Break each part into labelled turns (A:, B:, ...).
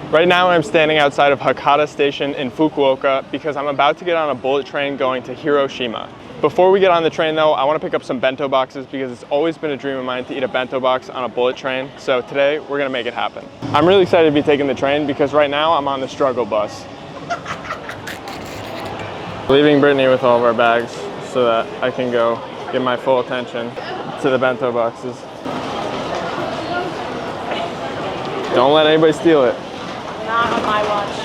A: Right now I'm standing outside of Hakata Station in Fukuoka because I'm about to get on a bullet train going to Hiroshima. Before we get on the train though, I want to pick up some bento boxes because it's always been a dream of mine to eat a bento box on a bullet train. So today we're gonna make it happen. I'm really excited to be taking the train because right now I'm on the struggle bus. Leaving Brittany with all of our bags so that I can go give my full attention to the bento boxes. Don't let anybody steal it.
B: Not on my watch.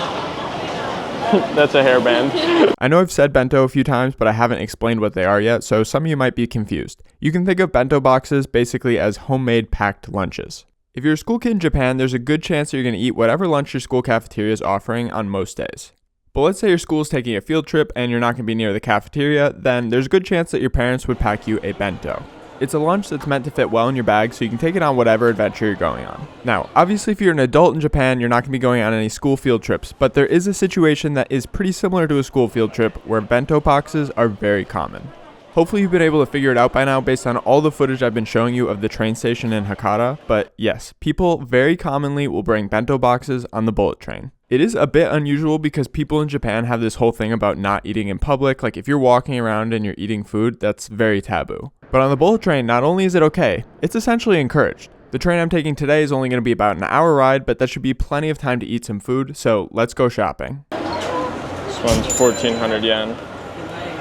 A: That's a hairband.
C: I know I've said bento a few times, but I haven't explained what they are yet, so some of you might be confused. You can think of bento boxes basically as homemade packed lunches. If you're a school kid in Japan, there's a good chance that you're going to eat whatever lunch your school cafeteria is offering on most days. But let's say your school is taking a field trip and you're not going to be near the cafeteria, then there's a good chance that your parents would pack you a bento. It's a lunch that's meant to fit well in your bag so you can take it on whatever adventure you're going on. Now, obviously if you're an adult in Japan, you're not going to be going on any school field trips, but there is a situation that is pretty similar to a school field trip where bento boxes are very common. Hopefully you've been able to figure it out by now based on all the footage I've been showing you of the train station in Hakata, but yes, people very commonly will bring bento boxes on the bullet train. It is a bit unusual because people in Japan have this whole thing about not eating in public, like if you're walking around and you're eating food, that's very taboo. But on the bullet train, not only is it okay, it's essentially encouraged. The train I'm taking today is only going to be about an hour ride, but that should be plenty of time to eat some food, so let's go shopping.
A: This one's 1,400 yen.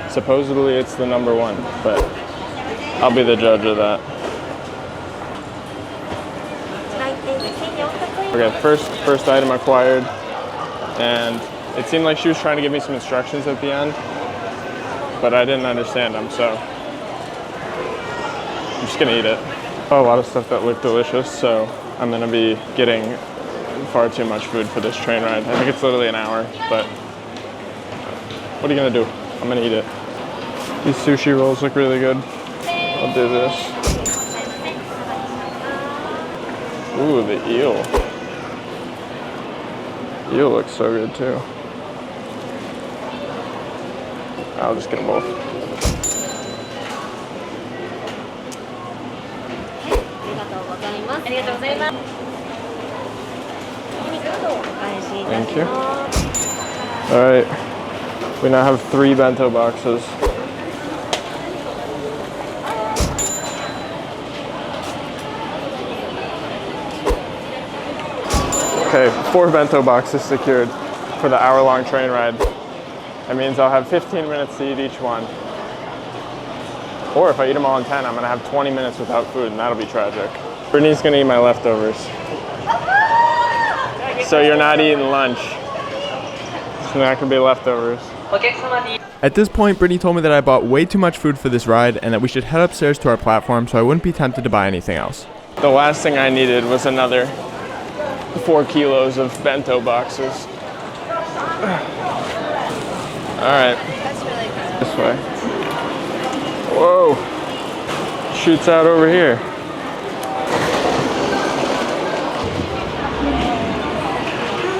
A: Supposedly it's the number one, but I'll be the judge of that. Okay, first item acquired, and it seemed like she was trying to give me some instructions at the end, but I didn't understand them, so I'm just gonna eat it. Oh, a lot of stuff that looked delicious, so I'm gonna be getting far too much food for this train ride. I think it's literally an hour, but what are you gonna do? I'm gonna eat it. These sushi rolls look really good. I'll do this. Ooh, the eel. Eel looks so good too. I'll just get them both. Thank you. All right, we now have 3 bento boxes. Okay, 4 bento boxes secured for the hour-long train ride. That means I'll have 15 minutes to eat each one. Or if I eat them all in 10, I'm gonna have 20 minutes without food, and that'll be tragic. Brittany's gonna eat my leftovers. So you're not eating lunch. It's not gonna be leftovers.
C: At this point, Brittany told me that I bought way too much food for this ride and that we should head upstairs to our platform so I wouldn't be tempted to buy anything else.
A: The last thing I needed was another 4 kilos of bento boxes. All right.
B: That's really good.
A: This way. Whoa. Shoots out over here.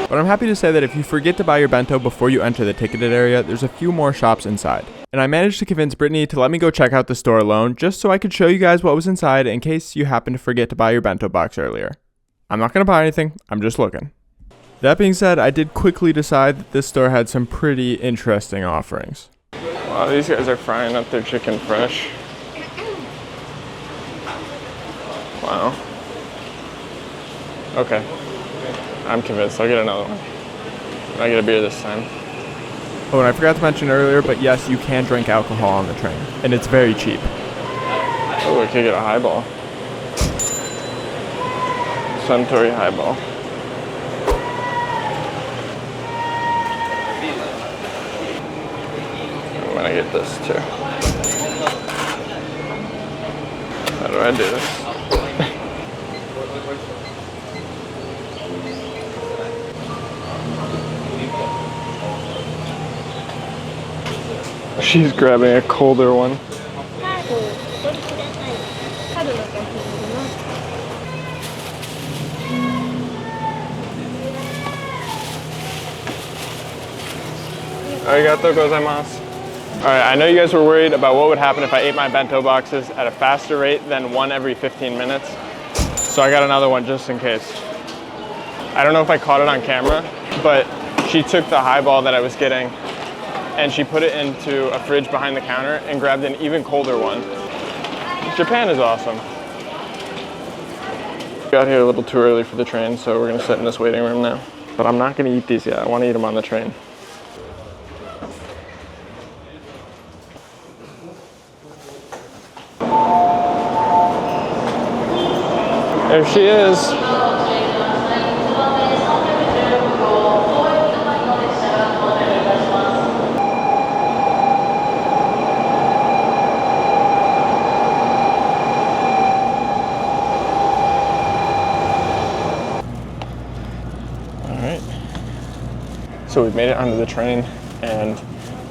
C: But I'm happy to say that if you forget to buy your bento before you enter the ticketed area, there's a few more shops inside. And I managed to convince Brittany to let me go check out the store alone, just so I could show you guys what was inside in case you happen to forget to buy your bento box earlier. I'm not going to buy anything, I'm just looking. That being said, I did quickly decide that this store had some pretty interesting offerings.
A: Wow, these guys are frying up their chicken fresh. Wow. Okay. I'm convinced. I'll get another one. I'll get a beer this time.
C: Oh, and I forgot to mention earlier, but yes, you can drink alcohol on the train, and it's very cheap.
A: Oh, I could get a highball. Suntory highball. I'm gonna get this too. How do I do this? She's grabbing a colder one. Arigatou gozaimasu. Alright, I know you guys were worried about what would happen if I ate my bento boxes at a faster rate than one every 15 minutes. So I got another one just in case. I don't know if I caught it on camera, but she took the highball that I was getting and she put it into a fridge behind the counter and grabbed an even colder one. Japan is awesome. Got here a little too early for the train, so we're gonna sit in this waiting room now. But I'm not gonna eat these yet. I wanna eat them on the train. There she is. So we've made it onto the train, and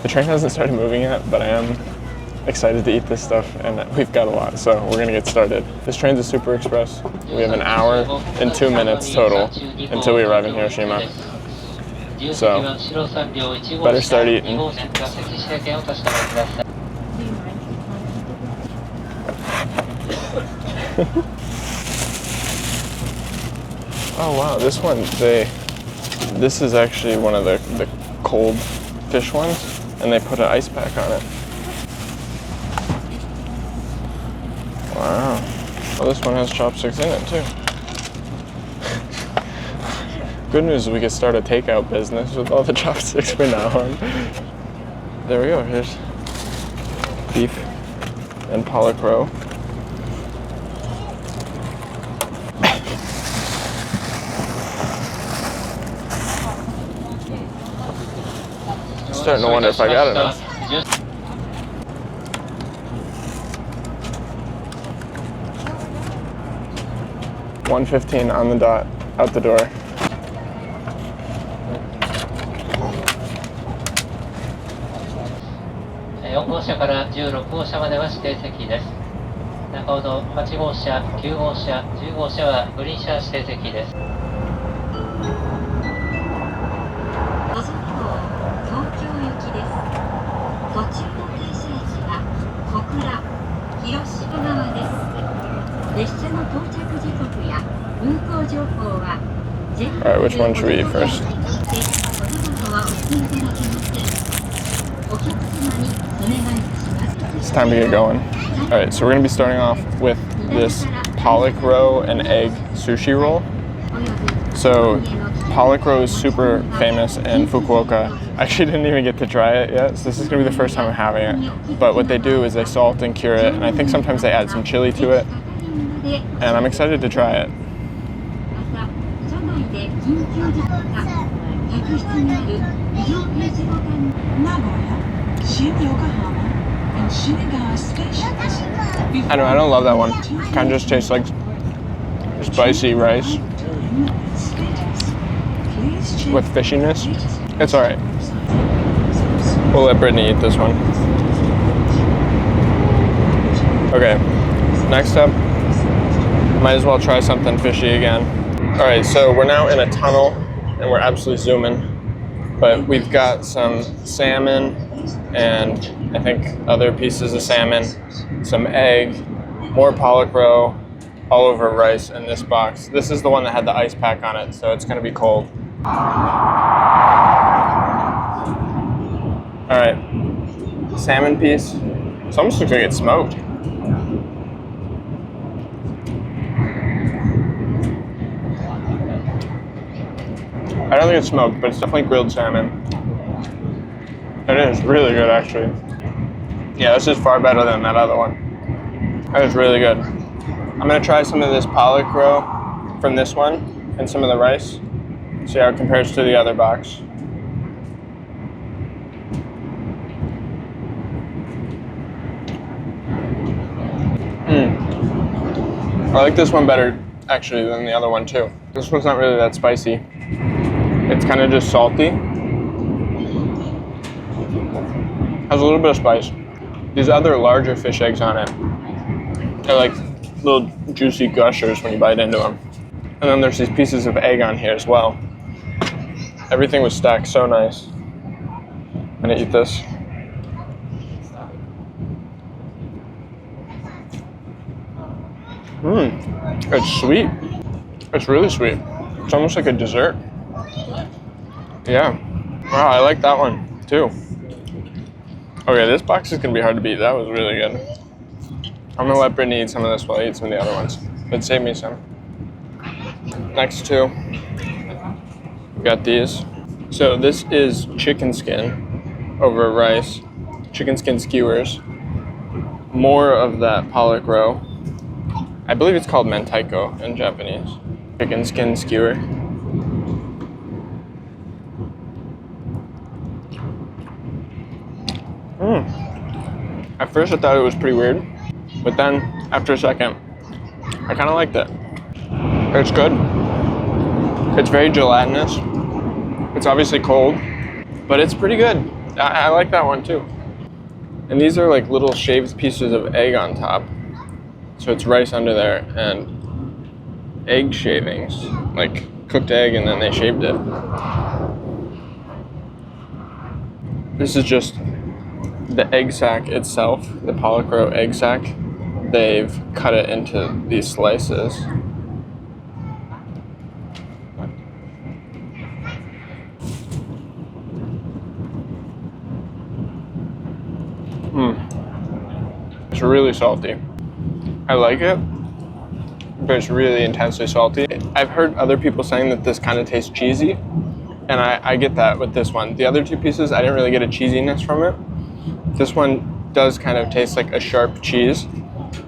A: the train hasn't started moving yet, but I am excited to eat this stuff, and we've got a lot, so we're gonna get started. This train's a super express. We have an hour and 2 minutes total until we arrive in Hiroshima. So, better start eating. Oh wow, this one, this is actually one of the cold fish ones, and they put an ice pack on it. Wow. Well, this one has chopsticks in it too. Good news is we could start a takeout business with all the chopsticks from now on. There we go, here's beef and pollock roe. Starting to wonder if I got enough. $1:15 on the dot, out the door. Alright, which one should we eat first? It's time to get going. Alright, so we're going to be starting off with this pollock roe and egg sushi roll. So, pollock roe is super famous in Fukuoka. I actually didn't even get to try it yet, so this is going to be the first time I'm having it. But what they do is they salt and cure it, and I think sometimes they add some chili to it. And I'm excited to try it. I don't love that one. Kind of just tastes like spicy rice with fishiness. It's alright. We'll let Brittany eat this one. Okay, next up, might as well try something fishy again. Alright, so we're now in a tunnel and we're absolutely zooming, but we've got some salmon and I think other pieces of salmon, some egg, more pollock roe, all over rice in this box. This is the one that had the ice pack on it, so it's gonna be cold. Alright, salmon piece. It almost looks like it's smoked. I don't think it's smoked, but it's definitely grilled salmon. It is really good, actually. Yeah, this is far better than that other one. That is really good. I'm gonna try some of this pollock roe from this one and some of the rice. See how it compares to the other box. I like this one better, actually, than the other one, too. This one's not really that spicy. It's kind of just salty. Has a little bit of spice. These other larger fish eggs on it are like little juicy gushers when you bite into them. And then there's these pieces of egg on here as well. Everything was stacked so nice. I'm gonna eat this. It's sweet. It's really sweet. It's almost like a dessert. Yeah. Wow, I like that one too. Okay, this box is gonna be hard to beat. That was really good. I'm gonna let Brittany eat some of this while I eat some of the other ones. But save me some. Next two, we got these. So this is chicken skin over rice. Chicken skin skewers. More of that pollock roe. I believe it's called mentaiko in Japanese. Chicken skin skewer. At first I thought it was pretty weird, but then after a second, I kind of liked it. It's good. It's very gelatinous. It's obviously cold, but it's pretty good. I like that one too. And these are like little shaved pieces of egg on top. So it's rice under there and egg shavings, like cooked egg, and then they shaved it. This is just the egg sack itself, the pollock roe egg sack. They've cut it into these slices. It's really salty. I like it, but it's really intensely salty. I've heard other people saying that this kind of tastes cheesy, and I get that with this one. The other two pieces, I didn't really get a cheesiness from it. This one does kind of taste like a sharp cheese,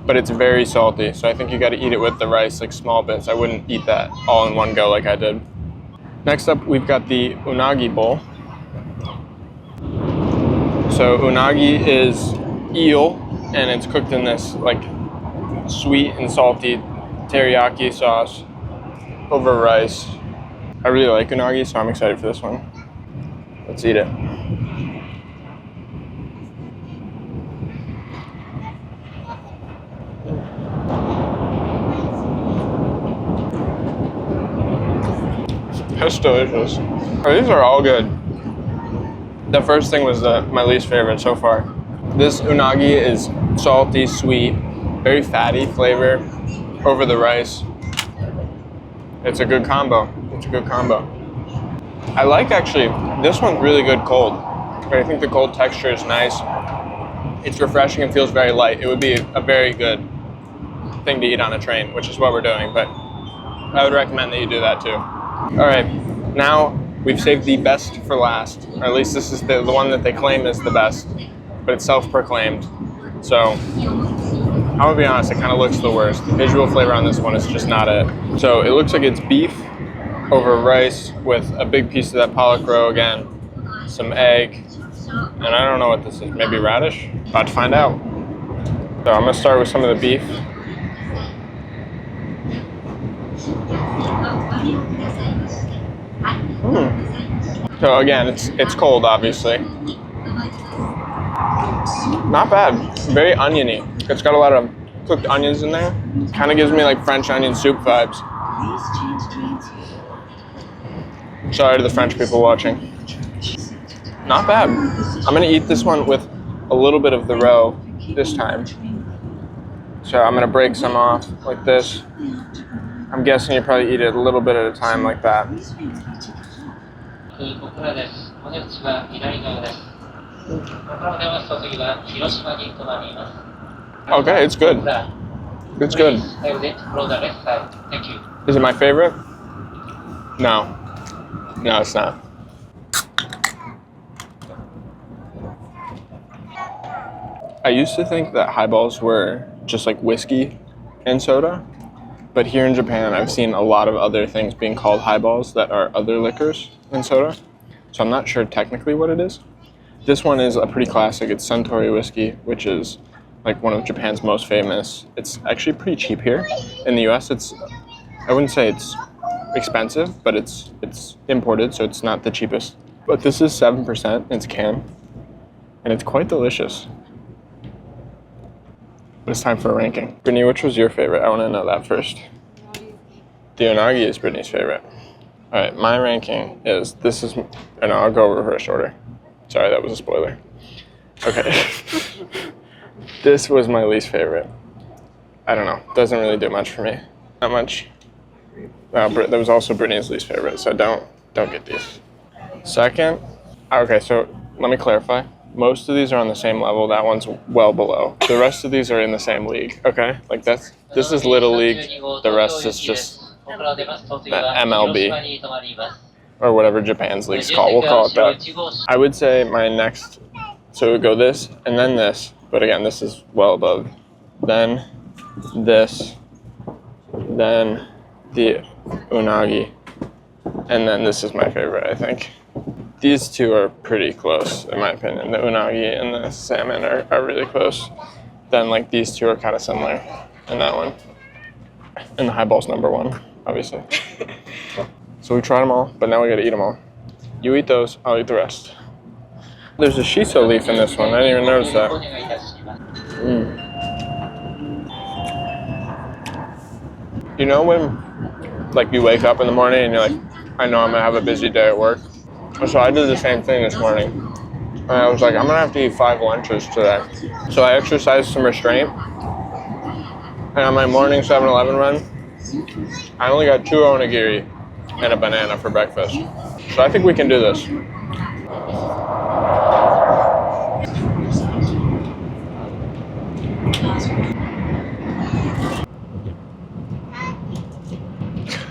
A: but it's very salty, so I think you gotta eat it with the rice, like small bits. I wouldn't eat that all in one go like I did. Next up, we've got the unagi bowl. So unagi is eel, and it's cooked in this like sweet and salty teriyaki sauce over rice. I really like unagi, so I'm excited for this one. Let's eat it. That's delicious. These are all good. The first thing was my least favorite so far. This unagi is salty, sweet, very fatty flavor over the rice. It's a good combo. It's a good combo. I like actually, this one's really good cold. I think the cold texture is nice. It's refreshing and feels very light. It would be a very good thing to eat on a train, which is what we're doing, but I would recommend that you do that too. All right, now we've saved the best for last, or at least this is the one that they claim is the best, but it's self-proclaimed. So I'm gonna be honest, it kind of looks the worst. The visual flavor on this one is just not it. So it looks like it's beef over rice with a big piece of that pollock roe again, some egg, and I don't know what this is, maybe radish? About to find out. So I'm gonna start with some of the beef. So again, it's cold, obviously. Not bad. Very oniony. It's got a lot of cooked onions in there. Kind of gives me like French onion soup vibes. Sorry to the French people watching. Not bad. I'm gonna eat this one with a little bit of the roe this time. So I'm gonna break some off like this. I'm guessing you probably eat it a little bit at a time like that. Okay, it's good. It's good. Is it my favorite? No. No, it's not. I used to think that highballs were just like whiskey and soda, but here in Japan I've seen a lot of other things being called highballs that are other liquors than soda, so I'm not sure technically what it is. This one is a pretty classic. It's Suntory whiskey, which is like one of Japan's most famous. It's actually pretty cheap here. In the US, I wouldn't say it's expensive, but it's imported, so it's not the cheapest. But this is 7%, it's can, and it's quite delicious. But it's time for a ranking. Brittany, which was your favorite? I want to know that first. The unagi is Brittany's favorite. All right, my ranking is, I'll go reverse order. Sorry, that was a spoiler. Okay. This was my least favorite. I don't know. Doesn't really do much for me. Not much. That was also Brittany's least favorite, so don't get these. Second, okay, so let me clarify. Most of these are on the same level. That one's well below. The rest of these are in the same league, okay? Like this is Little League. The rest is just the MLB or whatever Japan's league's called. We'll call it that. I would say my next, so it would go this and then this, but again, this is well above. Then this, then the unagi, and then this is my favorite, I think. These two are pretty close, in my opinion. The unagi and the salmon are really close. Then like these two are kind of similar, and that one. And the highball's number one, obviously. So we tried them all, but now we gotta eat them all. You eat those, I'll eat the rest. There's a shiso leaf in this one, I didn't even notice that. You know when like you wake up in the morning and you're like, I know I'm gonna have a busy day at work? So I did the same thing this morning. And I was like, I'm gonna have to eat 5 lunches today. So I exercised some restraint. And on my morning 7-Eleven run, I only got 2 onigiri and a banana for breakfast. So I think we can do this.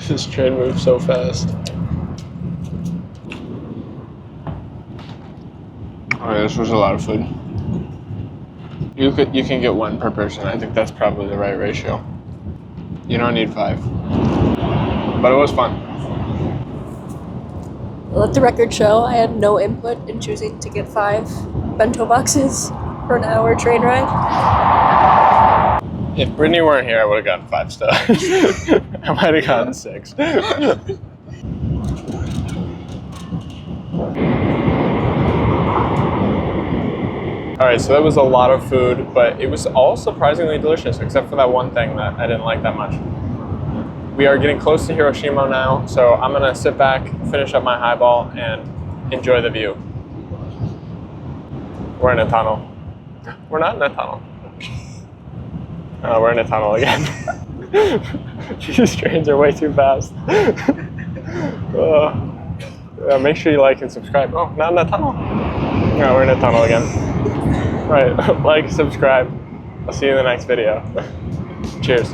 A: This train moves so fast. Alright, this was a lot of food. You can get 1 per person. I think that's probably the right ratio. You don't need 5. But it was fun.
B: Let the record show I had no input in choosing to get 5 bento boxes for an hour train ride.
A: If Brittany weren't here, I would have gotten 5 stars. I might have gotten 6. Alright, so that was a lot of food, but it was all surprisingly delicious, except for that one thing that I didn't like that much. We are getting close to Hiroshima now, so I'm gonna sit back, finish up my highball, and enjoy the view. We're in a tunnel. We're not in a tunnel. Oh, we're in a tunnel again. These trains are way too fast. Make sure you like and subscribe. Oh, not in a tunnel. No, we're in a tunnel again. All right, like, subscribe. I'll see you in the next video. Cheers.